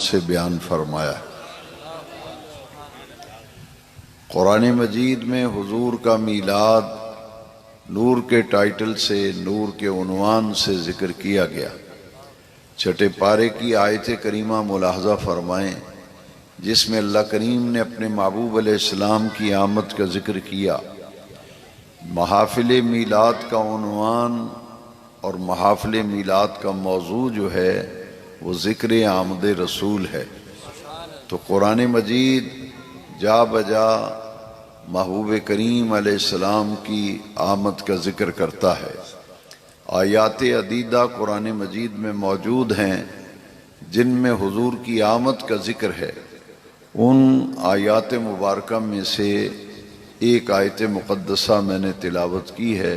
سے بیان فرمایا ہے۔ قرآن مجید میں حضور کا میلاد نور کے ٹائٹل سے، نور کے عنوان سے ذکر کیا گیا۔ چھٹے پارے کی آیت کریمہ ملاحظہ فرمائیں، جس میں اللہ کریم نے اپنے محبوب علیہ السلام کی آمد کا ذکر کیا۔ محافل میلاد کا عنوان اور محافل میلاد کا موضوع جو ہے وہ ذکر آمد رسول ہے، تو قرآن مجید جا بجا محبوب کریم علیہ السلام کی آمد کا ذکر کرتا ہے۔ آیات عدیدہ قرآن مجید میں موجود ہیں جن میں حضور کی آمد کا ذکر ہے۔ ان آیات مبارکہ میں سے ایک آیت مقدسہ میں نے تلاوت کی ہے،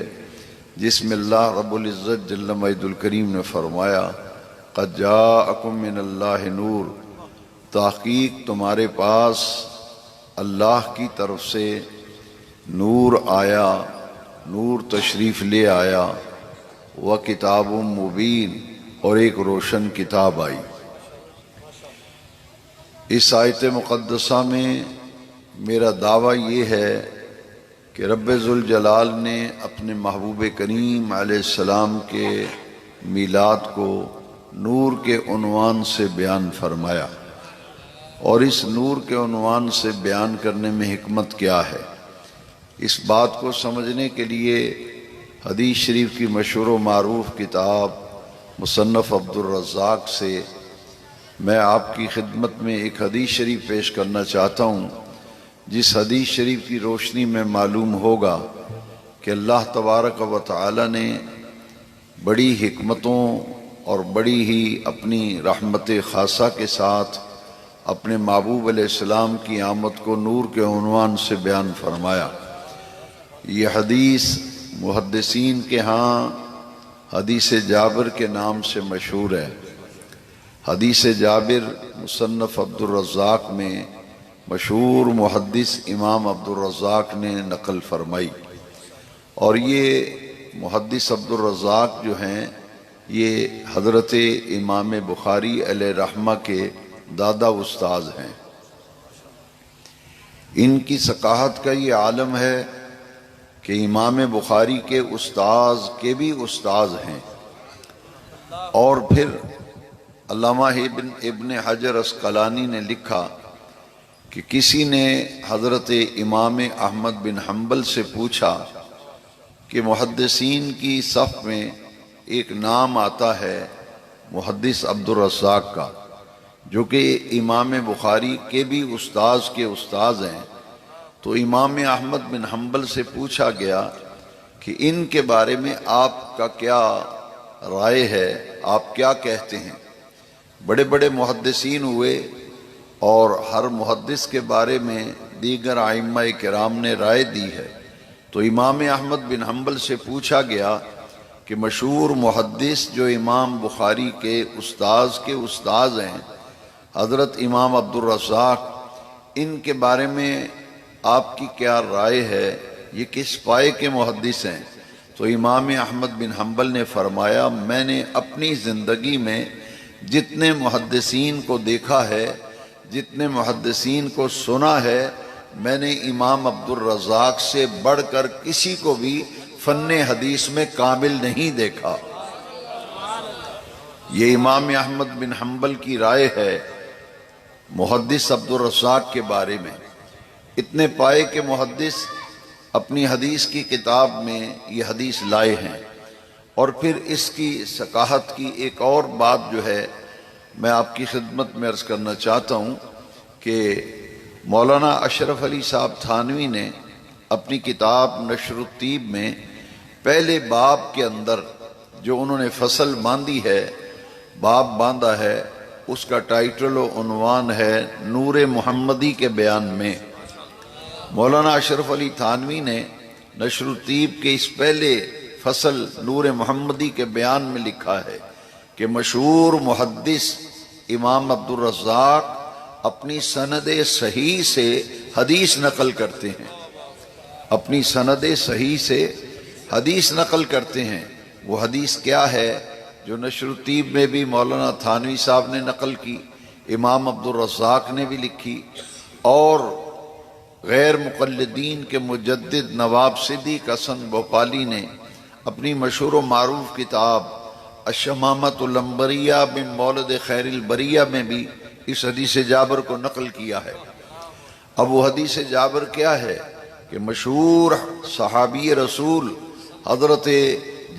جس میں اللہ رب العزت جل مجد الکریم نے فرمایا، قد جاءکم من اللہ نور، تحقیق تمہارے پاس اللہ کی طرف سے نور آیا، نور تشریف لے آیا، وکتاب مبین، اور ایک روشن کتاب آئی۔ اس آیت مقدسہ میں میرا دعویٰ یہ ہے کہ رب ذوالجلال نے اپنے محبوب کریم علیہ السلام کے میلاد کو نور کے عنوان سے بیان فرمایا، اور اس نور کے عنوان سے بیان کرنے میں حکمت کیا ہے، اس بات کو سمجھنے کے لیے حدیث شریف کی مشہور و معروف کتاب مصنف عبدالرزاق سے میں آپ کی خدمت میں ایک حدیث شریف پیش کرنا چاہتا ہوں، جس حدیث شریف کی روشنی میں معلوم ہوگا کہ اللہ تبارک و تعالی نے بڑی حکمتوں اور بڑی ہی اپنی رحمت خاصہ کے ساتھ اپنے محبوب علیہ السلام کی آمد کو نور کے عنوان سے بیان فرمایا۔ یہ حدیث محدثین کے ہاں حدیث جابر کے نام سے مشہور ہے۔ حدیث جابر مصنف عبدالرزاق میں مشہور محدث امام عبدالرزاق نے نقل فرمائی، اور یہ محدث عبدالرزاق جو ہیں یہ حضرت امام بخاری علیہ رحمہ کے دادا استاذ ہیں۔ ان کی ثقافت کا یہ عالم ہے کہ امام بخاری کے استاذ کے بھی استاذ ہیں، اور پھر علامہ ابن حجر عسقلانی نے لکھا کہ کسی نے حضرت امام احمد بن حنبل سے پوچھا کہ محدثین کی صف میں ایک نام آتا ہے محدث عبدالرزاق کا، جو کہ امام بخاری کے بھی استاذ کے استاذ ہیں، تو امام احمد بن حنبل سے پوچھا گیا کہ ان کے بارے میں آپ کا کیا رائے ہے، آپ کیا کہتے ہیں؟ بڑے بڑے محدثین ہوئے اور ہر محدث کے بارے میں دیگر ائمہ کرام نے رائے دی ہے، تو امام احمد بن حنبل سے پوچھا گیا کہ مشہور محدث جو امام بخاری کے استاذ ہیں حضرت امام عبدالرزاق، ان کے بارے میں آپ کی کیا رائے ہے، یہ کس پائے کے محدث ہیں؟ تو امام احمد بن حنبل نے فرمایا، میں نے اپنی زندگی میں جتنے محدثین کو دیکھا ہے، جتنے محدثین کو سنا ہے، میں نے امام عبدالرزاق سے بڑھ کر کسی کو بھی فن حدیث میں کامل نہیں دیکھا۔ یہ امام احمد بن حنبل کی رائے ہے محدث عبدالرزاق کے بارے میں۔ اتنے پائے کے محدث اپنی حدیث کی کتاب میں یہ حدیث لائے ہیں، اور پھر اس کی ثقافت کی ایک اور بات جو ہے میں آپ کی خدمت میں عرض کرنا چاہتا ہوں کہ مولانا اشرف علی صاحب تھانوی نے اپنی کتاب نشر الطیب میں پہلے باب کے اندر جو انہوں نے فصل باندھی ہے، باب باندھا ہے، اس کا ٹائٹل و عنوان ہے نور محمدی کے بیان میں۔ مولانا اشرف علی تھانوی نے نشر الطیب کے اس پہلے فصل نور محمدی کے بیان میں لکھا ہے کہ مشہور محدث امام عبدالرزاق اپنی سند صحیح سے حدیث نقل کرتے ہیں، اپنی سند صحیح سے حدیث نقل کرتے ہیں۔ وہ حدیث کیا ہے جو نشر الطیب میں بھی مولانا تھانوی صاحب نے نقل کی، امام عبد الرزاق نے بھی لکھی، اور غیر مقلدین کے مجدد نواب صدیق حسن بھوپالی نے اپنی مشہور و معروف کتاب الشمامۃ العنبریہ من مولد خیر البریہ میں بھی اس حدیث جابر کو نقل کیا ہے۔ اب وہ حدیث جابر کیا ہے کہ مشہور صحابی رسول حضرت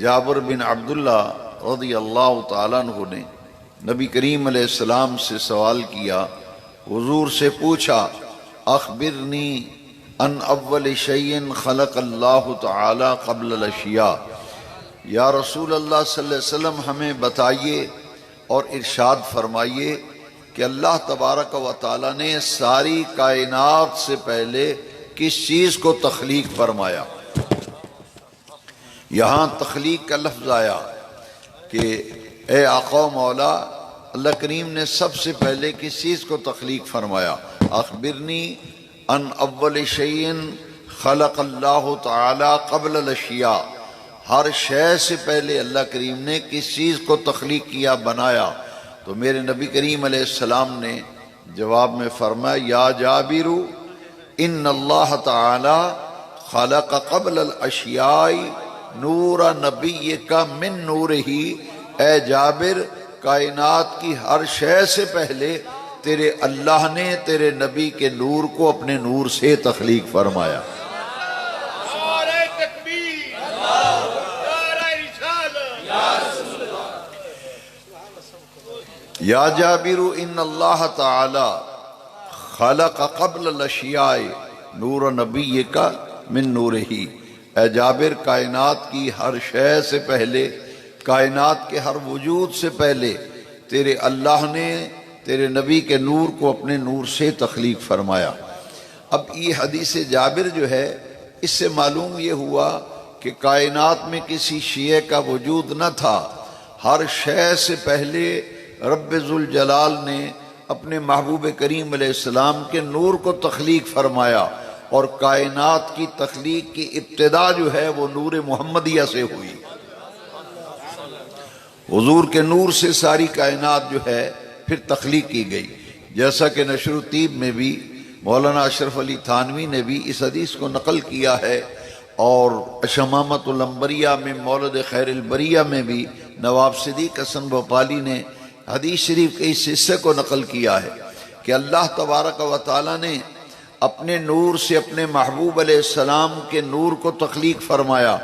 جابر بن عبداللہ رضی اللہ تعالیٰ عنہ نے نبی کریم علیہ السلام سے سوال کیا، حضور سے پوچھا، اخبرنی ان اول شیء خلق اللہ تعالی قبل الاشیاء، یا رسول اللہ صلی اللہ علیہ وسلم ہمیں بتائیے اور ارشاد فرمائیے کہ اللہ تبارک و تعالی نے ساری کائنات سے پہلے کس چیز کو تخلیق فرمایا۔ یہاں تخلیق کا لفظ آیا کہ اے آقا و مولا، اللہ کریم نے سب سے پہلے کس چیز کو تخلیق فرمایا؟ اخبرنی ان اول شیء خلق اللہ تعالی قبل الاشیاء، ہر شے سے پہلے اللہ کریم نے کس چیز کو تخلیق کیا، بنایا؟ تو میرے نبی کریم علیہ السلام نے جواب میں فرمایا، یا جابر ان اللہ تعالی خلق قبل الاشیاء نور نبیک من نورہ، اے جابر کائنات کی ہر شے سے پہلے تیرے اللہ نے تیرے نبی کے نور کو اپنے نور سے تخلیق فرمایا۔ یا جابر ان اللہ تعالی خلق قبل الاشیاء نور نبیک من نورہ، اے جابر کائنات کی ہر شے سے پہلے، کائنات کے ہر وجود سے پہلے تیرے اللہ نے تیرے نبی کے نور کو اپنے نور سے تخلیق فرمایا۔ اب یہ حدیث جابر جو ہے، اس سے معلوم یہ ہوا کہ کائنات میں کسی شیء کا وجود نہ تھا، ہر شے سے پہلے رب ذوالجلال نے اپنے محبوب کریم علیہ السلام کے نور کو تخلیق فرمایا، اور کائنات کی تخلیق کی ابتدا جو ہے وہ نور محمدیہ سے ہوئی۔ حضور کے نور سے ساری کائنات جو ہے پھر تخلیق کی گئی، جیسا کہ نشر الطیب میں بھی مولانا اشرف علی تھانوی نے بھی اس حدیث کو نقل کیا ہے، اور شمامۃ العنبریہ میں مولد خیر البریہ میں بھی نواب صدیق حسن بھوپالی نے حدیث شریف کے اس حصے کو نقل کیا ہے کہ اللہ تبارک و تعالی نے اپنے نور سے اپنے محبوب علیہ السلام کے نور کو تخلیق فرمایا،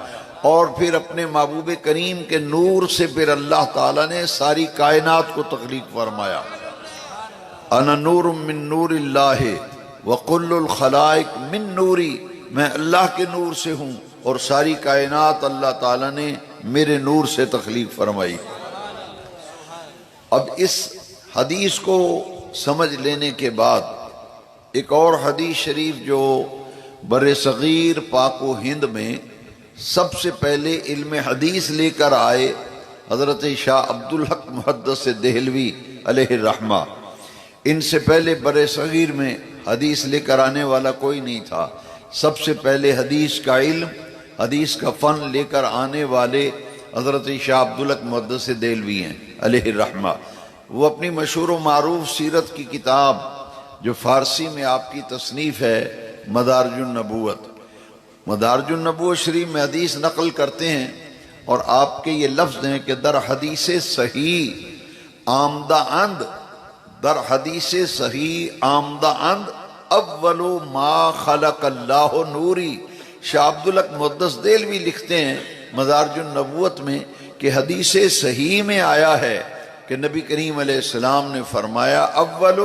اور پھر اپنے محبوب کریم کے نور سے پھر اللہ تعالیٰ نے ساری کائنات کو تخلیق فرمایا۔ انا نور من نور اللہ وکل الخلائق من نوری، میں اللہ کے نور سے ہوں اور ساری کائنات اللہ تعالیٰ نے میرے نور سے تخلیق فرمائی۔ اب اس حدیث کو سمجھ لینے کے بعد ایک اور حدیث شریف جو بر صغیر پاک و ہند میں سب سے پہلے علم حدیث لے کر آئے حضرت شاہ عبدالحق محدث دہلوی علیہ الرحمہ، ان سے پہلے بر صغیر میں حدیث لے کر آنے والا کوئی نہیں تھا۔ سب سے پہلے حدیث کا علم، حدیث کا فن لے کر آنے والے حضرت شاہ عبدالحق محدث دہلوی ہیں علیہ الرحمہ۔ وہ اپنی مشہور و معروف سیرت کی کتاب جو فارسی میں آپ کی تصنیف ہے مدارج النبوت، مدارج النبوت شریف میں حدیث نقل کرتے ہیں، اور آپ کے یہ لفظ ہیں کہ در حدیث صحیح آمدہ اند، در حدیث صحیح آمدہ اند اول ما خلق اللہ نوری۔ شاہ عبدالحق محدث دہلوی لکھتے ہیں مدارج النبوت میں کہ حدیث صحیح میں آیا ہے کہ نبی کریم علیہ السلام نے فرمایا اول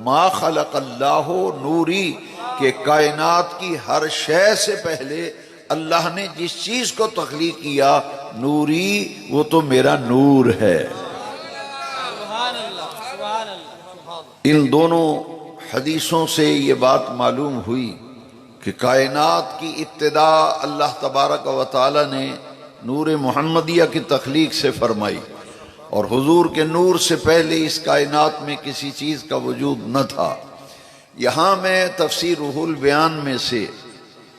ما خلق اللہ نوری، کہ کائنات کی ہر شے سے پہلے اللہ نے جس چیز کو تخلیق کیا نوری، وہ تو میرا نور ہے۔ ان دونوں حدیثوں سے یہ بات معلوم ہوئی کہ کائنات کی ابتدا اللہ تبارک و تعالی نے نور محمدیہ کی تخلیق سے فرمائی، اور حضور کے نور سے پہلے اس کائنات میں کسی چیز کا وجود نہ تھا۔ یہاں میں تفسیر روح البیان میں سے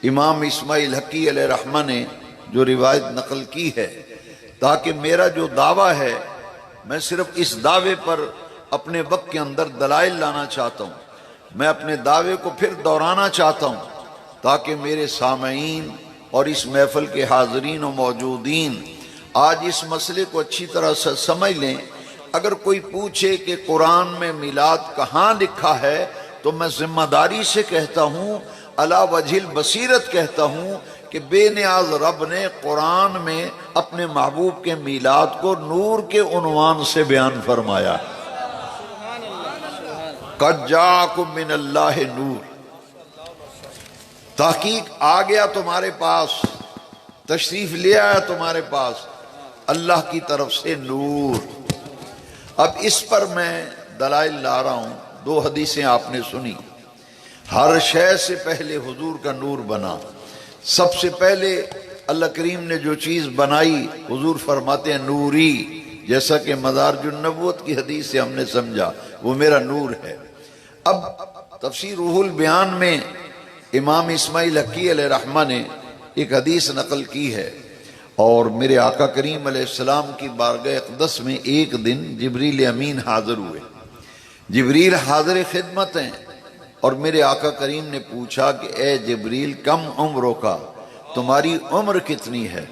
امام اسماعیل حقی علیہ رحمہ نے جو روایت نقل کی ہے، تاکہ میرا جو دعویٰ ہے میں صرف اس دعوے پر اپنے وقت کے اندر دلائل لانا چاہتا ہوں، میں اپنے دعوے کو پھر دہرانا چاہتا ہوں تاکہ میرے سامعین اور اس محفل کے حاضرین و موجودین آج اس مسئلے کو اچھی طرح سے سمجھ لیں۔ اگر کوئی پوچھے کہ قرآن میں میلاد کہاں لکھا ہے تو میں ذمہ داری سے کہتا ہوں، علی وجہ البصیرت کہتا ہوں کہ بے نیاز رب نے قرآن میں اپنے محبوب کے میلاد کو نور کے عنوان سے بیان فرمایا۔ قد جاءکم من اللہ نور، تحقیق آ گیا تمہارے پاس، تشریف لے آیا تمہارے پاس اللہ کی طرف سے نور۔ اب اس پر میں دلائل لا رہا ہوں۔ دو حدیثیں آپ نے سنی، ہر شے سے پہلے حضور کا نور بنا۔ سب سے پہلے اللہ کریم نے جو چیز بنائی حضور فرماتے ہیں نوری، جیسا کہ مدارج النبوت کی حدیث سے ہم نے سمجھا وہ میرا نور ہے۔ اب تفسیر روح البیان میں امام اسماعیل حقی علیہ رحمہ نے ایک حدیث نقل کی ہے، اور میرے آقا کریم علیہ السلام کی بارگاہ اقدس میں ایک دن جبریل امین حاضر ہوئے۔ جبریل حاضر خدمت ہیں، اور میرے آقا کریم نے پوچھا کہ اے جبریل کم عمروں کا، تمہاری عمر کتنی ہے؟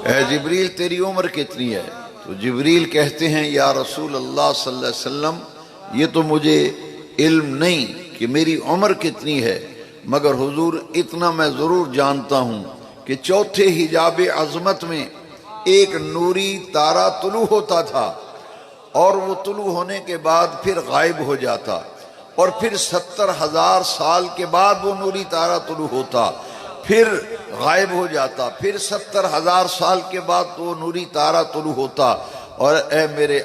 اے جبریل تیری عمر کتنی ہے؟ تو جبریل کہتے ہیں یا رسول اللہ صلی اللہ علیہ وسلم یہ تو مجھے علم نہیں کہ میری عمر کتنی ہے، مگر حضور اتنا میں ضرور جانتا ہوں کہ چوتھے حجاب عظمت میں ایک نوری تارا طلوع ہوتا تھا، اور وہ طلوع ہونے کے بعد پھر غائب ہو جاتا، اور پھر 70,000 سال کے بعد وہ نوری تارا طلوع ہوتا، پھر غائب ہو جاتا، پھر 70,000 سال کے بعد وہ نوری تارا طلوع ہوتا، اور اے میرے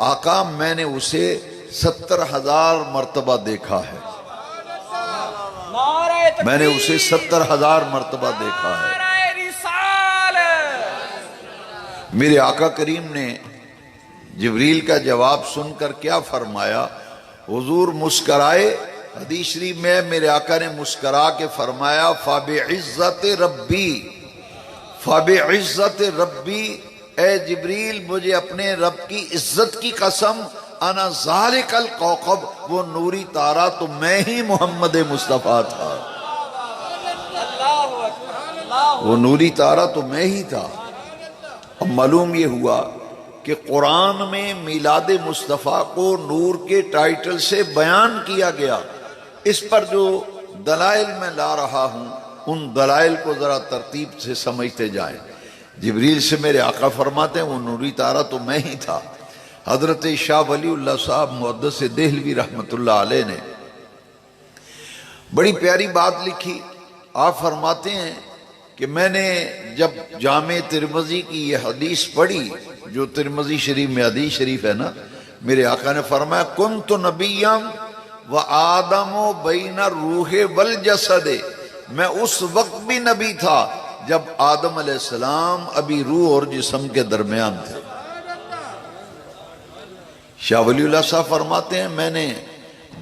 آقا میں نے اسے 70,000 مرتبہ دیکھا ہے، میں نے اسے 70,000 مرتبہ دیکھا ہے۔ میرے آقا کریم نے جبریل کا جواب سن کر کیا فرمایا؟ حضور مسکرائے، حدیث شریف میں میرے آقا نے مسکرا کے فرمایا فَبِعِزَّتِ رَبِّی، فَبِعِزَّتِ رَبِّی، اے جبریل مجھے اپنے رب کی عزت کی قسم، انا ذالک الکوكب، وہ نوری تارا تو میں ہی محمد مصطفیٰ تھا، وہ نوری تارا تو میں ہی تھا۔ اب معلوم یہ ہوا کہ قرآن میں میلاد مصطفیٰ کو نور کے ٹائٹل سے بیان کیا گیا۔ اس پر جو دلائل میں لا رہا ہوں ان دلائل کو ذرا ترتیب سے سمجھتے جائیں۔ جبریل سے میرے آقا فرماتے ہیں وہ نوری تارا تو میں ہی تھا۔ حضرت شاہ ولی اللہ صاحب محدث دہلوی رحمت اللہ علیہ نے بڑی پیاری بات لکھی۔ آپ فرماتے ہیں کہ میں نے جب جامع ترمذی کی یہ حدیث پڑھی، جو ترمذی شریف میں حدیث شریف ہے نا، میرے آقا نے فرمایا کنت نبیا و آدم بین الروح والجسد، میں اس وقت بھی نبی تھا جب آدم علیہ السلام ابھی روح اور جسم کے درمیان تھے۔ شاہ ولی اللہ صاحب فرماتے ہیں میں نے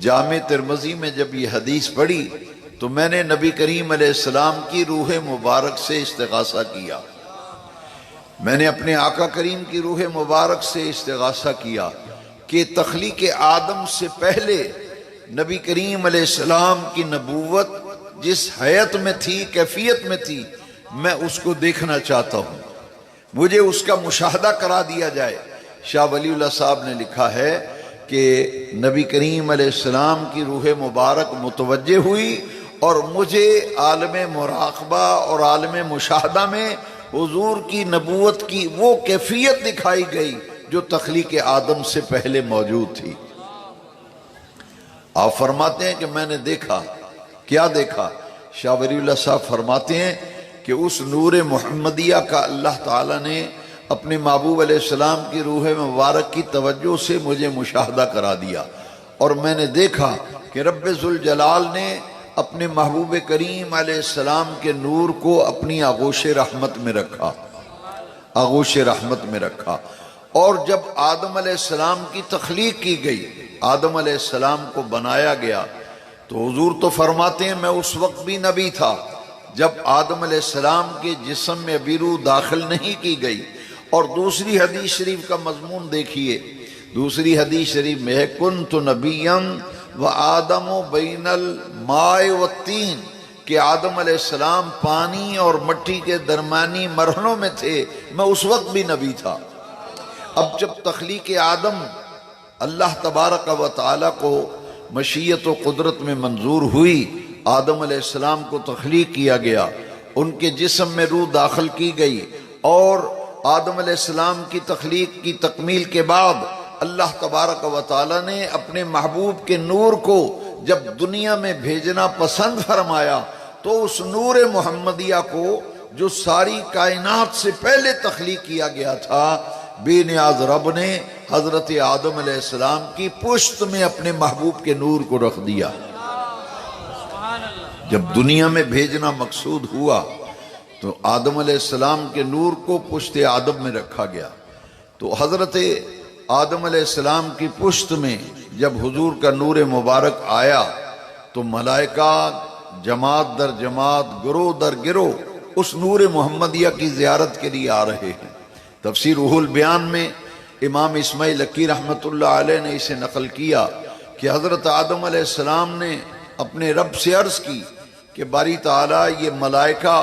جامع ترمذی میں جب یہ حدیث پڑھی تو میں نے نبی کریم علیہ السلام کی روح مبارک سے استغاثہ کیا، میں نے اپنے آقا کریم کی روح مبارک سے استغاثہ کیا کہ تخلیق آدم سے پہلے نبی کریم علیہ السلام کی نبوت جس حیت میں تھی، کیفیت میں تھی، میں اس کو دیکھنا چاہتا ہوں، مجھے اس کا مشاہدہ کرا دیا جائے۔ شاہ ولی اللہ صاحب نے لکھا ہے کہ نبی کریم علیہ السلام کی روح مبارک متوجہ ہوئی اور مجھے عالم مراقبہ اور عالم مشاہدہ میں حضور کی نبوت کی وہ کیفیت دکھائی گئی جو تخلیق آدم سے پہلے موجود تھی۔ آپ فرماتے ہیں کہ میں نے دیکھا، کیا دیکھا؟ شاہ ولی اللہ صاحب فرماتے ہیں کہ اس نور محمدیہ کا اللہ تعالیٰ نے اپنے محبوب علیہ السلام کی روح مبارک کی توجہ سے مجھے مشاہدہ کرا دیا، اور میں نے دیکھا کہ رب ذوالجلال نے اپنے محبوب کریم علیہ السلام کے نور کو اپنی آغوش رحمت میں رکھا، آغوش رحمت میں رکھا۔ اور جب آدم علیہ السلام کی تخلیق کی گئی، آدم علیہ السلام کو بنایا گیا، تو حضور تو فرماتے ہیں میں اس وقت بھی نبی تھا جب آدم علیہ السلام کے جسم میں ابھی روح داخل نہیں کی گئی، اور دوسری حدیث شریف کا مضمون دیکھیے، دوسری حدیث شریف میں ہے کنت نبیا و آدم بین الماء والطین، کہ آدم علیہ السلام پانی اور مٹی کے درمیانی مرحلوں میں تھے، میں اس وقت بھی نبی تھا۔ اب جب تخلیق آدم اللہ تبارک و تعالیٰ کو مشیت و قدرت میں منظور ہوئی، آدم علیہ السلام کو تخلیق کیا گیا، ان کے جسم میں روح داخل کی گئی، اور آدم علیہ السلام کی تخلیق کی تکمیل کے بعد اللہ تبارک و تعالیٰ نے اپنے محبوب کے نور کو جب دنیا میں بھیجنا پسند فرمایا، تو اس نور محمدیہ کو جو ساری کائنات سے پہلے تخلیق کیا گیا تھا، بے نیاز رب نے حضرت آدم علیہ السلام کی پشت میں اپنے محبوب کے نور کو رکھ دیا۔ جب دنیا میں بھیجنا مقصود ہوا تو آدم علیہ السلام کے نور کو پشت آدم میں رکھا گیا۔ تو حضرت آدم علیہ السلام کی پشت میں جب حضور کا نور مبارک آیا تو ملائکہ جماعت در جماعت، گروہ در گروہ اس نور محمدیہ کی زیارت کے لیے آ رہے ہیں۔ تفسیر روح البیان میں امام اسماعیل لکی رحمت اللہ علیہ نے اسے نقل کیا کہ حضرت آدم علیہ السلام نے اپنے رب سے عرض کی کہ باری تعالیٰ، یہ ملائکہ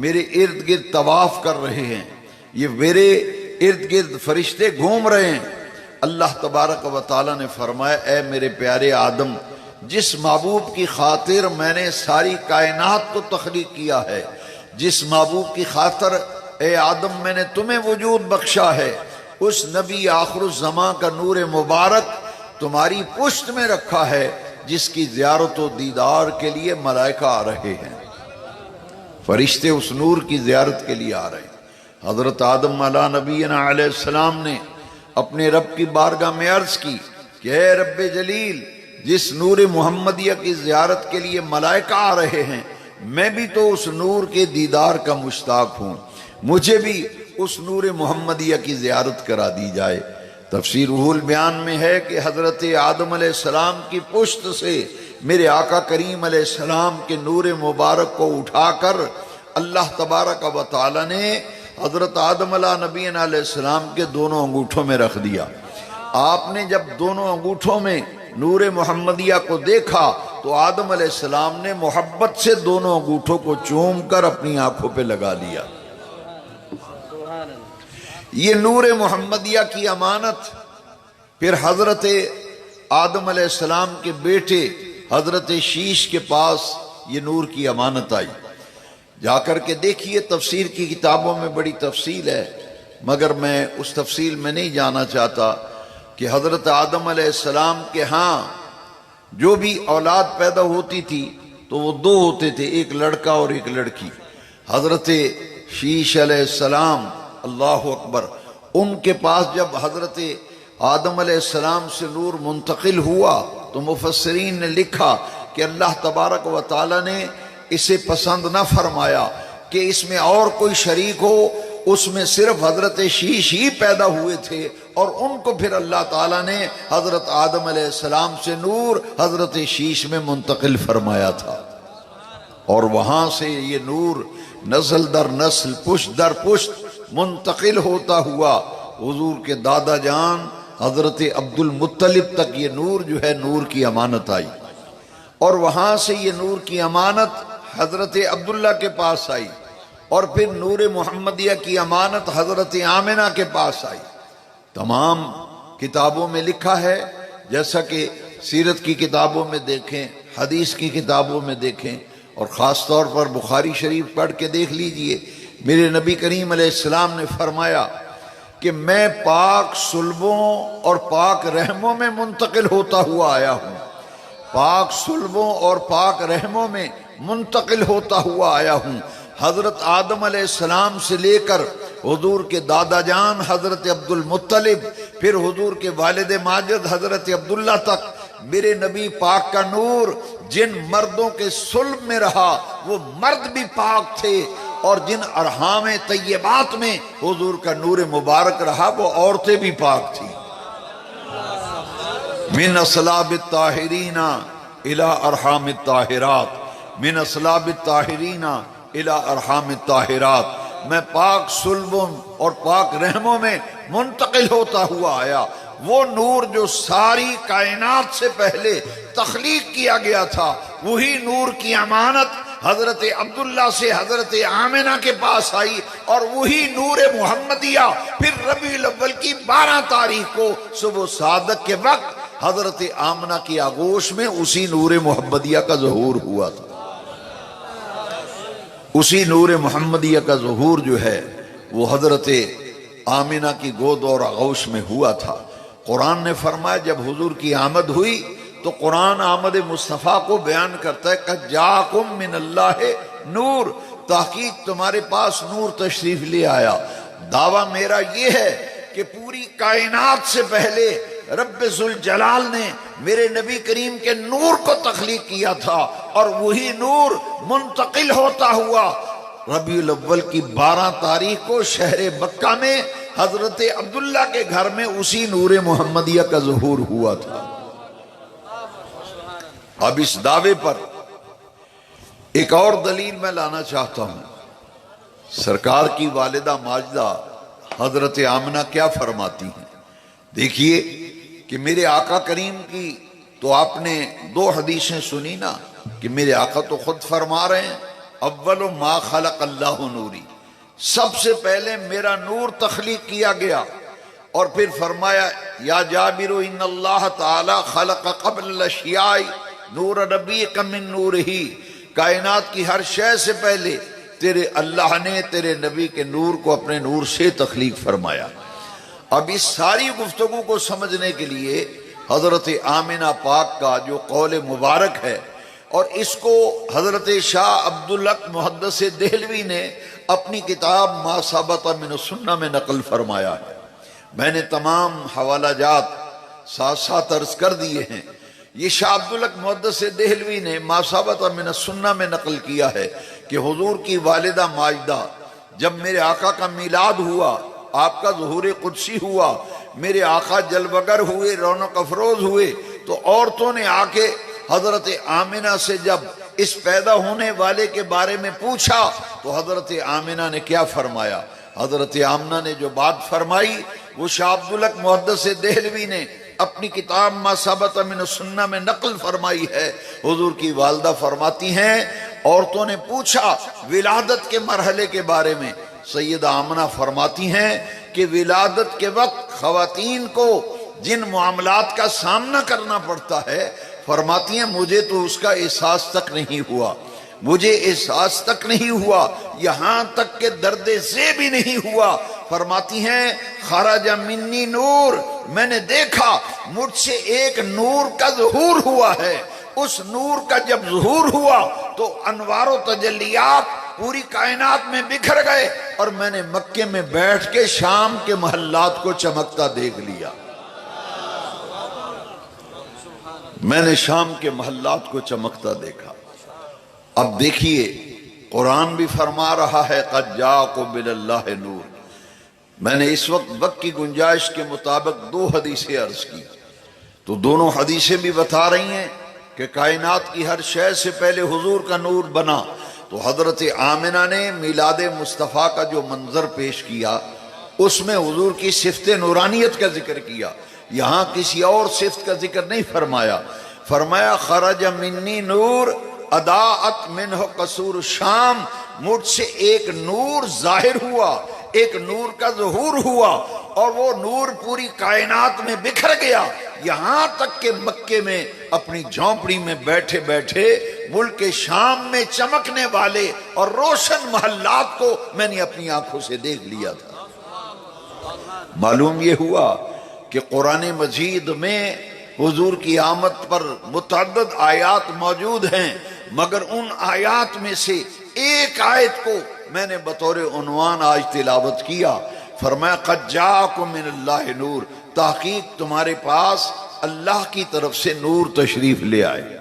میرے ارد گرد طواف کر رہے ہیں، یہ میرے ارد گرد فرشتے گھوم رہے ہیں۔ اللہ تبارک و تعالیٰ نے فرمایا، اے میرے پیارے آدم، جس محبوب کی خاطر میں نے ساری کائنات کو تخلیق کیا ہے، جس محبوب کی خاطر اے آدم میں نے تمہیں وجود بخشا ہے، اس نبی آخر الزمان کا نور مبارک تمہاری پشت میں رکھا ہے، جس کی زیارت و دیدار کے لیے ملائکہ آ رہے ہیں، فرشتے اس نور کی زیارت کے لیے آ رہے ہیں۔ حضرت آدم علیہ نبینا علیہ السلام نے اپنے رب کی بارگاہ میں عرض کی کہ اے رب جلیل، جس نور محمدیہ کی زیارت کے لیے ملائکہ آ رہے ہیں، میں بھی تو اس نور کے دیدار کا مشتاق ہوں، مجھے بھی اس نور محمدیہ کی زیارت کرا دی جائے۔ تفسیر روح البیان میں ہے کہ حضرت آدم علیہ السلام کی پشت سے میرے آقا کریم علیہ السلام کے نور مبارک کو اٹھا کر اللہ تبارک و تعالی نے حضرت آدم علیہ نبی علیہ السلام کے دونوں انگوٹھوں میں رکھ دیا۔ آپ نے جب دونوں انگوٹھوں میں نور محمدیہ کو دیکھا تو آدم علیہ السلام نے محبت سے دونوں انگوٹھوں کو چوم کر اپنی آنکھوں پہ لگا دیا۔ یہ نور محمدیہ کی امانت پھر حضرت آدم علیہ السلام کے بیٹے حضرت شیش کے پاس یہ نور کی امانت آئی۔ جا کر کے دیکھیے، تفسیر کی کتابوں میں بڑی تفصیل ہے، مگر میں اس تفصیل میں نہیں جانا چاہتا کہ حضرت آدم علیہ السلام کے ہاں جو بھی اولاد پیدا ہوتی تھی تو وہ دو ہوتے تھے، ایک لڑکا اور ایک لڑکی۔ حضرت شیش علیہ السلام، اللہ اکبر، ان کے پاس جب حضرت آدم علیہ السلام سے نور منتقل ہوا تو مفسرین نے لکھا کہ اللہ تبارک و تعالی نے اسے پسند نہ فرمایا کہ اس میں اور کوئی شریک ہو، اس میں صرف حضرت شیش ہی پیدا ہوئے تھے، اور ان کو پھر اللہ تعالیٰ نے حضرت آدم علیہ السلام سے نور حضرت شیش میں منتقل فرمایا تھا، اور وہاں سے یہ نور نسل در نسل، پشت در پشت منتقل ہوتا ہوا حضور کے دادا جان حضرت عبد المطلب تک یہ نور جو ہے نور کی امانت آئی، اور وہاں سے یہ نور کی امانت حضرت عبداللہ کے پاس آئی، اور پھر نور محمدیہ کی امانت حضرت آمنہ کے پاس آئی۔ تمام کتابوں میں لکھا ہے، جیسا کہ سیرت کی کتابوں میں دیکھیں، حدیث کی کتابوں میں دیکھیں، اور خاص طور پر بخاری شریف پڑھ کے دیکھ لیجئے، میرے نبی کریم علیہ السلام نے فرمایا کہ میں پاک صلبوں اور پاک رحموں میں منتقل ہوتا ہوا آیا ہوں، پاک صلبوں اور پاک رحموں میں منتقل ہوتا ہوا آیا ہوں۔ حضرت آدم علیہ السلام سے لے کر حضور کے دادا جان حضرت عبد المطلب، پھر حضور کے والد ماجد حضرت عبداللہ تک میرے نبی پاک کا نور جن مردوں کے صلب میں رہا وہ مرد بھی پاک تھے، اور جن ارحام طیبات میں حضور کا نور مبارک رہا وہ عورتیں بھی پاک تھیں۔ من اصلاب الطاہرین الی ارحام الطاہرات، من اصلاب الطاہرین الی ارحام الطاہرات، میں پاک صلبوں اور پاک رحموں میں منتقل ہوتا ہوا آیا۔ وہ نور جو ساری کائنات سے پہلے تخلیق کیا گیا تھا، وہی نور کی امانت حضرت عبداللہ سے حضرت آمنہ کے پاس آئی، اور وہی نور محمدیہ پھر ربیع الاول کی 12 تاریخ کو صبح صادق کے وقت حضرت آمنہ کی آغوش میں اسی نور محمدیہ کا ظہور ہوا تھا۔ اسی نور محمدیہ کا ظہور جو ہے وہ حضرت آمنہ کی گود اور آغوش میں ہوا تھا۔ قرآن نے فرمایا جب حضور کی آمد ہوئی تو قرآن آمد مصطفیٰ کو بیان کرتا ہے قَدْ جَاءَكُم مِّنَ اللَّهِ نور، تحقیق تمہارے پاس نور تشریف لے آیا۔ دعویٰ میرا یہ ہے کہ پوری کائنات سے پہلے رب ذوالجلال نے میرے نبی کریم کے نور کو تخلیق کیا تھا، اور وہی نور منتقل ہوتا ہوا ربیع الاول کی 12 تاریخ کو شہر مکہ میں حضرت عبداللہ کے گھر میں اسی نور محمدیہ کا ظہور ہوا تھا۔ اب اس دعوے پر ایک اور دلیل میں لانا چاہتا ہوں۔ سرکار کی والدہ ماجدہ حضرت آمنہ کیا فرماتی ہیں؟ دیکھیے کہ میرے آقا کریم کی تو آپ نے 2 حدیثیں سنی نا، کہ میرے آقا تو خود فرما رہے ہیں اول ما خلق اللہ نوری، سب سے پہلے میرا نور تخلیق کیا گیا، اور پھر فرمایا یا جابر ان اللہ تعالی خلق قبل الاشیاء نور نبیک من نورہی، کائنات کی ہر شے سے پہلے تیرے اللہ نے تیرے نبی کے نور کو اپنے نور سے تخلیق فرمایا۔ اب اس ساری گفتگو کو سمجھنے کے لیے حضرت آمنہ پاک کا جو قول مبارک ہے، اور اس کو حضرت شاہ عبدالحق محدث دہلوی نے اپنی کتاب ما ثبت من السنہ میں نقل فرمایا ہے۔ میں نے تمام حوالہ جات ساتھ ساتھ عرض کر دیے ہیں۔ یہ شاہ عبدالحق محدث دہلوی نے ما ثبت من السنہ میں نقل کیا ہے کہ حضور کی والدہ ماجدہ جب میرے آقا کا میلاد ہوا، آپ کا ظہور قدسی ہوا، میرے آقا جلوگر ہوئے، رونق افروز ہوئے، تو عورتوں نے آ کے حضرت آمنہ سے جب اس پیدا ہونے والے کے بارے میں پوچھا تو حضرت آمنہ نے کیا فرمایا؟ حضرت آمنہ نے جو بات فرمائی وہ شاہ عبدالحق محدث دہلوی نے اپنی کتاب ما ثبت من السنہ میں نقل فرمائی ہے۔ حضور کی والدہ فرماتی ہیں عورتوں نے پوچھا ولادت کے مرحلے کے بارے میں، سیدہ آمنہ فرماتی ہیں کہ ولادت کے وقت خواتین کو جن معاملات کا سامنا کرنا پڑتا ہے، فرماتی ہیں مجھے تو اس کا احساس تک نہیں ہوا، مجھے احساس تک نہیں ہوا، یہاں تک کہ درد سے بھی نہیں ہوا۔ فرماتی ہیں خرج منی نور، میں نے دیکھا مجھ سے ایک نور کا ظہور ہوا ہے، اس نور کا جب ظہور ہوا تو انوار و تجلیات پوری کائنات میں بکھر گئے، اور میں نے مکے میں بیٹھ کے شام کے محلات کو چمکتا دیکھ لیا۔ میں نے شام کے محلات کو چمکتا دیکھا۔ اب دیکھیے قرآن بھی فرما رہا ہے قد جاءکم من اللہ نور۔ میں نے اس وقت کی گنجائش کے مطابق 2 حدیثیں عرض کی، تو دونوں حدیثیں بھی بتا رہی ہیں کہ کائنات کی ہر شے سے پہلے حضور کا نور بنا۔ تو حضرت آمنہ نے میلاد مصطفیٰ کا جو منظر پیش کیا اس میں حضور کی صفت نورانیت کا ذکر کیا، یہاں کسی اور صفت کا ذکر نہیں فرمایا۔ فرمایا خرج منی نور اضاءت منہ قصور الشام، مجھ سے ایک نور ظاہر ہوا، ایک نور کا ظہور ہوا، اور وہ نور پوری کائنات میں بکھر گیا، یہاں تک کہ مکے میں اپنی جھونپڑی میں بیٹھے بیٹھے ملک شام میں چمکنے والے اور روشن محلات کو میں نے اپنی آنکھوں سے دیکھ لیا تھا۔ معلوم یہ ہوا کہ قرآن مجید میں حضور کی آمد پر متعدد آیات موجود ہیں، مگر ان آیات میں سے ایک آیت کو میں نے بطور عنوان آج تلاوت کیا۔ فرمایا قد جاءکم من اللہ نور، تحقیق تمہارے پاس اللہ کی طرف سے نور تشریف لے آئے۔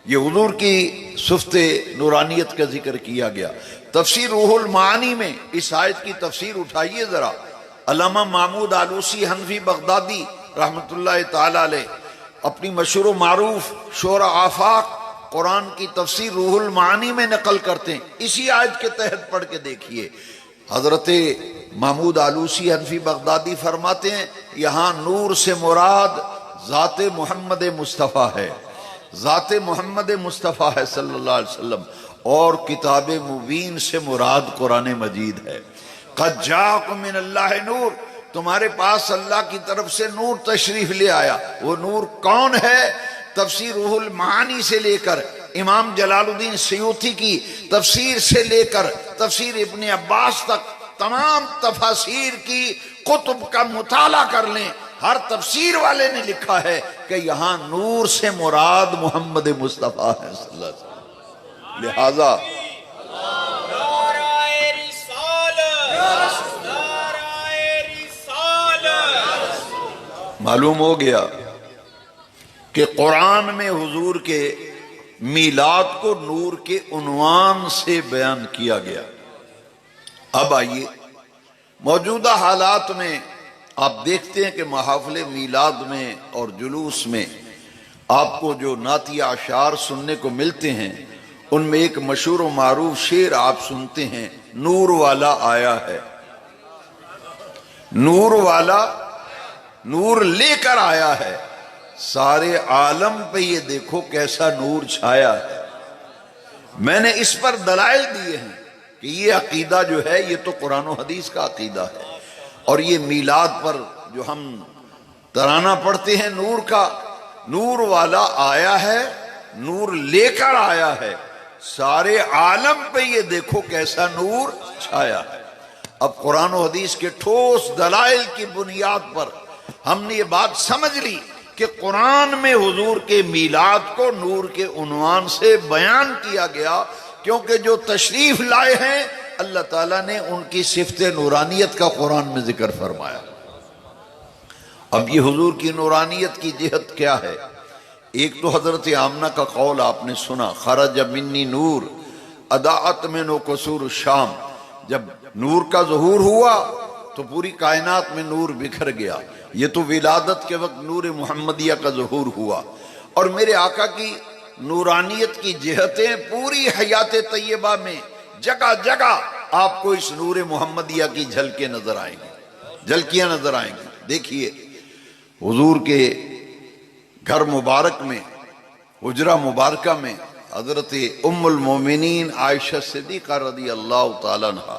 یہ حضور کی صفت نورانیت کا ذکر کیا گیا۔ تفسیر روح المعانی میں اس آیت کی تفسیر اٹھائیے ذرا، علامہ محمود آلوسی حنفی بغدادی رحمت اللہ تعالی علیہ اپنی مشہور و معروف شورى آفاق قرآن کی تفسیر روح المعانی میں نقل کرتے ہیں، اسی آیت کے تحت پڑھ کے دیکھیے۔ حضرت محمود آلوسی حنفی بغدادی فرماتے ہیں یہاں نور سے مراد ذات محمد مصطفیٰ ہے، ذات محمد مصطفیٰ ہے صلی اللہ علیہ وسلم، اور کتاب مبین سے مراد قرآن مجید ہے۔ قد جاءکم من اللہ نور، تمہارے پاس اللہ کی طرف سے نور تشریف لے آیا۔ وہ نور کون ہے؟ تفسیر روح المعانی سے لے کر امام جلال الدین سیوطی کی تفسیر سے لے کر تفسیر ابن عباس تک تمام تفاسیر کی کتب کا مطالعہ کر لیں، ہر تفسیر والے نے لکھا ہے کہ یہاں نور سے مراد محمد مصطفیٰ ہے صلی اللہ علیہ وسلم۔ لہذا معلوم ہو گیا کہ قرآن میں حضور کے میلاد کو نور کے عنوان سے بیان کیا گیا۔ اب آئیے، موجودہ حالات میں آپ دیکھتے ہیں کہ محافل میلاد میں اور جلوس میں آپ کو جو نعتیہ اشعار سننے کو ملتے ہیں، ان میں ایک مشہور و معروف شعر آپ سنتے ہیں، نور والا آیا ہے، نور والا نور لے کر آیا ہے، سارے عالم پہ یہ دیکھو کیسا نور چھایا ہے۔ میں نے اس پر دلائل دیے ہیں کہ یہ عقیدہ جو ہے یہ تو قرآن و حدیث کا عقیدہ ہے، اور یہ میلاد پر جو ہم ترانہ پڑھتے ہیں نور کا، نور والا آیا ہے، نور لے کر آیا ہے، سارے عالم پہ یہ دیکھو کیسا نور چھایا ہے۔ اب قرآن و حدیث کے ٹھوس دلائل کی بنیاد پر ہم نے یہ بات سمجھ لی کہ قرآن میں حضور کے میلاد کو نور کے عنوان سے بیان کیا گیا، کیونکہ جو تشریف لائے ہیں اللہ تعالیٰ نے ان کی صفت نورانیت کا قرآن میں ذکر فرمایا۔ اب یہ حضور کی نورانیت کی جہت کیا ہے؟ ایک تو حضرت آمنہ کا قول آپ نے سنا، خرج منی نور اضاءت منہ قصور الشام، جب نور کا ظہور ہوا تو پوری کائنات میں نور بکھر گیا۔ یہ تو ولادت کے وقت نور محمدیہ کا ظہور ہوا، اور میرے آقا کی نورانیت کی جہتیں پوری حیات طیبہ میں جگہ جگہ آپ کو اس نور محمدیہ کی جھلکیں نظر آئیں گی، جھلکیاں نظر آئیں گی۔ دیکھیے حضور کے گھر مبارک میں، حجرہ مبارکہ میں حضرت ام المومنین عائشہ صدیقہ رضی اللہ تعالیٰ عنہا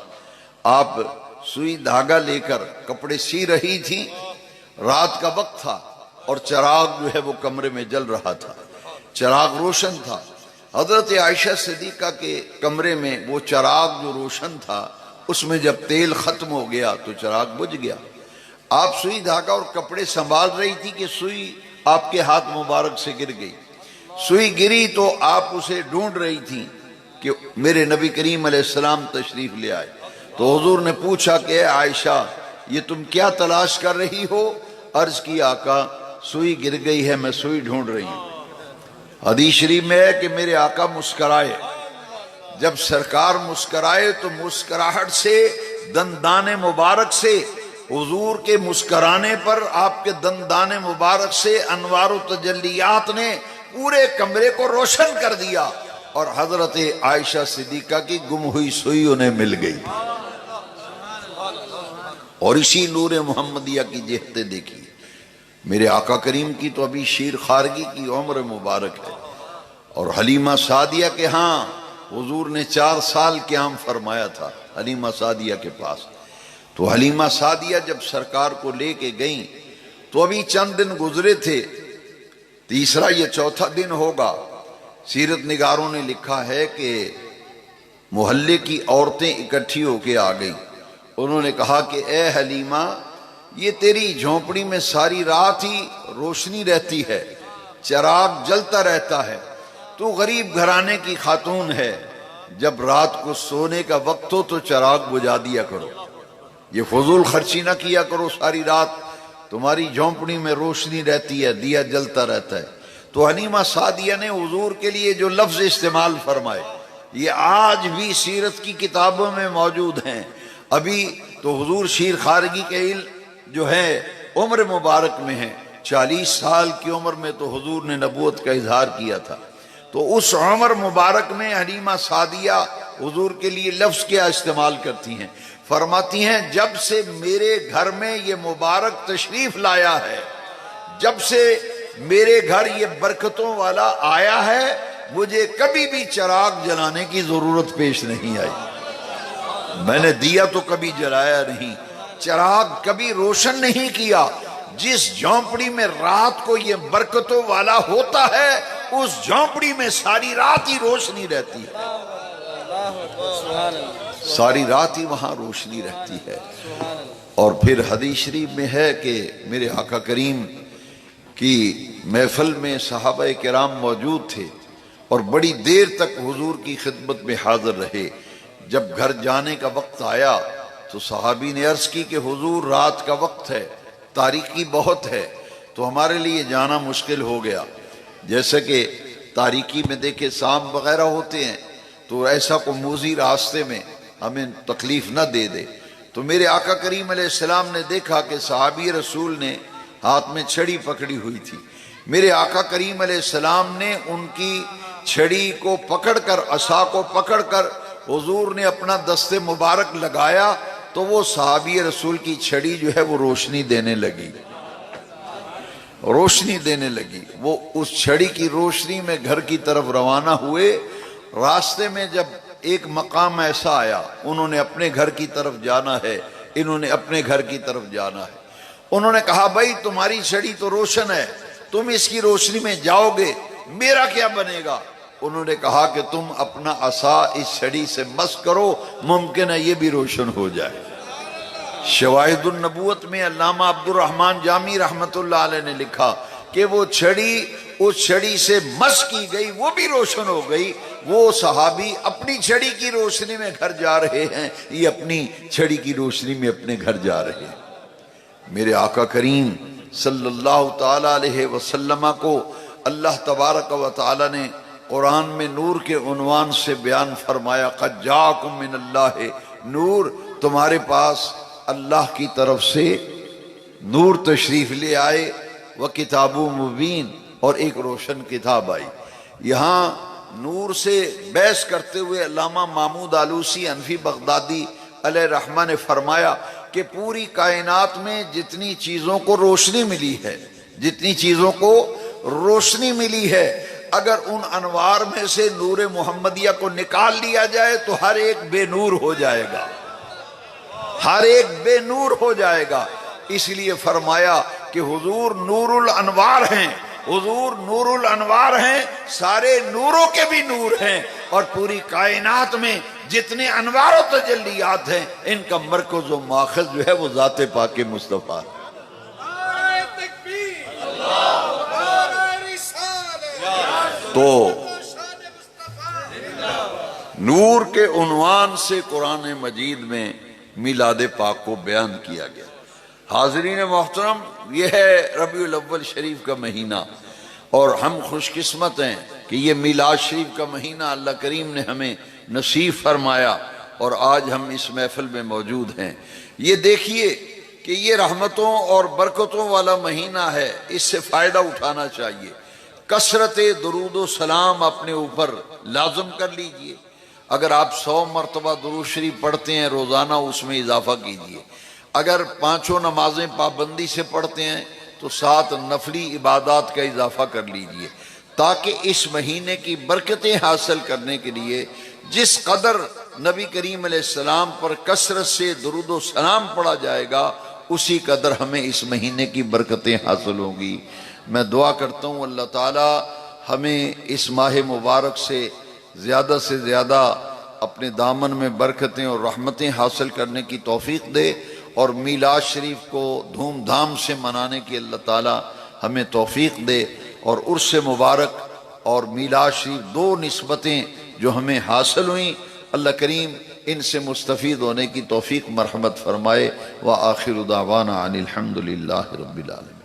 آپ سوئی دھاگا لے کر کپڑے سی رہی تھیں، رات کا وقت تھا اور چراغ جو ہے وہ کمرے میں جل رہا تھا، چراغ روشن تھا۔ حضرت عائشہ صدیقہ کے کمرے میں وہ چراغ جو روشن تھا اس میں جب تیل ختم ہو گیا تو چراغ بجھ گیا۔ آپ سوئی دھاگا اور کپڑے سنبھال رہی تھی کہ سوئی آپ کے ہاتھ مبارک سے گر گئی۔ سوئی گری تو آپ اسے ڈھونڈ رہی تھی کہ میرے نبی کریم علیہ السلام تشریف لے آئے، تو حضور نے پوچھا کہ اے عائشہ یہ تم کیا تلاش کر رہی ہو؟ عرض کی آقا سوئی گر گئی ہے، میں سوئی ڈھونڈ رہی ہوں۔ حدیث شریف میں ہے کہ میرے آقا مسکرائے، جب سرکار مسکرائے تو مسکراہٹ سے، دندان مبارک سے، حضور کے مسکرانے پر آپ کے دندان مبارک سے انوار و تجلیات نے پورے کمرے کو روشن کر دیا، اور حضرت عائشہ صدیقہ کی گم ہوئی سوئی انہیں مل گئی۔ اور اسی نور محمدیہ کی جہتیں دیکھی۔ میرے آقا کریم کی تو ابھی شیر خارگی کی عمر مبارک ہے، اور حلیمہ سعدیہ کے ہاں حضور نے 4 سال قیام فرمایا تھا حلیمہ سعدیہ کے پاس۔ تو حلیمہ سعدیہ جب سرکار کو لے کے گئیں تو ابھی چند دن گزرے تھے، تیسرا یہ چوتھا دن ہوگا۔ سیرت نگاروں نے لکھا ہے کہ محلے کی عورتیں اکٹھی ہو کے آ گئیں، انہوں نے کہا کہ اے حلیمہ یہ تیری جھونپڑی میں ساری رات ہی روشنی رہتی ہے، چراغ جلتا رہتا ہے، تو غریب گھرانے کی خاتون ہے، جب رات کو سونے کا وقت ہو تو چراغ بجھا دیا کرو، یہ فضول خرچی نہ کیا کرو، ساری رات تمہاری جھونپڑی میں روشنی رہتی ہے، دیا جلتا رہتا ہے۔ تو حلیمہ سعدیہ نے حضور کے لیے جو لفظ استعمال فرمائے یہ آج بھی سیرت کی کتابوں میں موجود ہیں۔ ابھی تو حضور شیر خارگی کے جو ہے عمر مبارک میں ہیں، 40 سال کی عمر میں تو حضور نے نبوت کا اظہار کیا تھا، تو اس عمر مبارک میں حلیمہ سعدیہ حضور کے لیے لفظ کیا استعمال کرتی ہیں؟ فرماتی ہیں جب سے میرے گھر میں یہ مبارک تشریف لایا ہے، جب سے میرے گھر یہ برکتوں والا آیا ہے، مجھے کبھی بھی چراغ جلانے کی ضرورت پیش نہیں آئی۔ میں نے دیا تو کبھی جلایا نہیں، چراغ کبھی روشن نہیں کیا۔ جس جھونپڑی میں رات کو یہ برکتوں والا ہوتا ہے، اس جھونپڑی میں ساری رات ہی روشنی رہتی ہے، ساری رات ہی وہاں روشنی رہتی ہے۔ اور پھر حدیث شریف میں ہے کہ میرے آقا کریم کی محفل میں صحابہ کرام موجود تھے اور بڑی دیر تک حضور کی خدمت میں حاضر رہے۔ جب گھر جانے کا وقت آیا تو صحابی نے عرض کی کہ حضور رات کا وقت ہے، تاریکی بہت ہے، تو ہمارے لیے جانا مشکل ہو گیا۔ جیسے کہ تاریکی میں دیکھے سام وغیرہ ہوتے ہیں، تو ایسا کوئی موذی راستے میں ہمیں تکلیف نہ دے دے۔ تو میرے آقا کریم علیہ السلام نے دیکھا کہ صحابی رسول نے ہاتھ میں چھڑی پکڑی ہوئی تھی۔ میرے آقا کریم علیہ السلام نے ان کی چھڑی کو پکڑ کر، عصا کو پکڑ کر حضور نے اپنا دست مبارک لگایا تو وہ صحابی رسول کی چھڑی جو ہے وہ روشنی دینے لگی، روشنی دینے لگی۔ وہ اس چھڑی کی روشنی میں گھر کی طرف روانہ ہوئے۔ راستے میں جب ایک مقام ایسا آیا، انہوں نے اپنے گھر کی طرف جانا ہے، انہوں نے اپنے گھر کی طرف جانا ہے۔ انہوں نے کہا بھائی تمہاری چھڑی تو روشن ہے، تم اس کی روشنی میں جاؤ گے، میرا کیا بنے گا؟ انہوں نے کہا کہ تم اپنا عصا اس چھڑی سے مس کرو، ممکن ہے یہ بھی روشن ہو جائے۔ شواہد النبوت میں علامہ عبد الرحمن جامی رحمت اللہ علیہ نے لکھا کہ وہ چھڑی اس چھڑی سے مس کی گئی، وہ بھی روشن ہو گئی۔ وہ صحابی اپنی چھڑی کی روشنی میں گھر جا رہے ہیں، یہ اپنی چھڑی کی روشنی میں اپنے گھر جا رہے ہیں۔ میرے آقا کریم صلی اللہ تعالی علیہ وسلم کو اللہ تبارک و تعالی نے قرآن میں نور کے عنوان سے بیان فرمایا، قد جاءکم من اللہ نور، تمہارے پاس اللہ کی طرف سے نور تشریف لے آئے، وکتاب مبین، اور ایک روشن کتاب آئی۔ یہاں نور سے بحث کرتے ہوئے علامہ محمود آلوسی حنفی بغدادی علیہ رحمہ نے فرمایا کہ پوری کائنات میں جتنی چیزوں کو روشنی ملی ہے، جتنی چیزوں کو روشنی ملی ہے، اگر ان انوار میں سے نور محمدیہ کو نکال لیا جائے تو ہر ایک بے نور ہو جائے گا، ہر ایک بے نور ہو جائے گا۔ اس لیے فرمایا کہ حضور نور الانوار ہیں، حضور نور الانوار ہیں، سارے نوروں کے بھی نور ہیں، اور پوری کائنات میں جتنے انوار و تجلیات ہیں ان کا مرکز و ماخذ جو ہے وہ ذات پاک مصطفیٰ ہے۔ تو نور کے عنوان سے قرآن مجید میں میلاد پاک کو بیان کیا گیا۔ حاضرین محترم، یہ ہے ربیع الاول شریف کا مہینہ، اور ہم خوش قسمت ہیں کہ یہ میلاد شریف کا مہینہ اللہ کریم نے ہمیں نصیب فرمایا، اور آج ہم اس محفل میں موجود ہیں۔ یہ دیکھیے کہ یہ رحمتوں اور برکتوں والا مہینہ ہے، اس سے فائدہ اٹھانا چاہیے۔ کثرت درود و سلام اپنے اوپر لازم کر لیجئے۔ اگر آپ 100 مرتبہ درود شریف پڑھتے ہیں روزانہ، اس میں اضافہ کیجئے۔ اگر 5 نمازیں پابندی سے پڑھتے ہیں تو 7 نفلی عبادات کا اضافہ کر لیجئے، تاکہ اس مہینے کی برکتیں حاصل کرنے کے لیے جس قدر نبی کریم علیہ السلام پر کثرت سے درود و سلام پڑھا جائے گا، اسی قدر ہمیں اس مہینے کی برکتیں حاصل ہوں گی۔ میں دعا کرتا ہوں اللہ تعالی ہمیں اس ماہ مبارک سے زیادہ اپنے دامن میں برکتیں اور رحمتیں حاصل کرنے کی توفیق دے، اور میلاد شریف کو دھوم دھام سے منانے کی اللہ تعالی ہمیں توفیق دے، اور عرس مبارک اور میلاد شریف 2 نسبتیں جو ہمیں حاصل ہوئیں، اللہ کریم ان سے مستفید ہونے کی توفیق مرحمت فرمائے۔ وآخر دعوانا عن الحمد للہ رب العالمین۔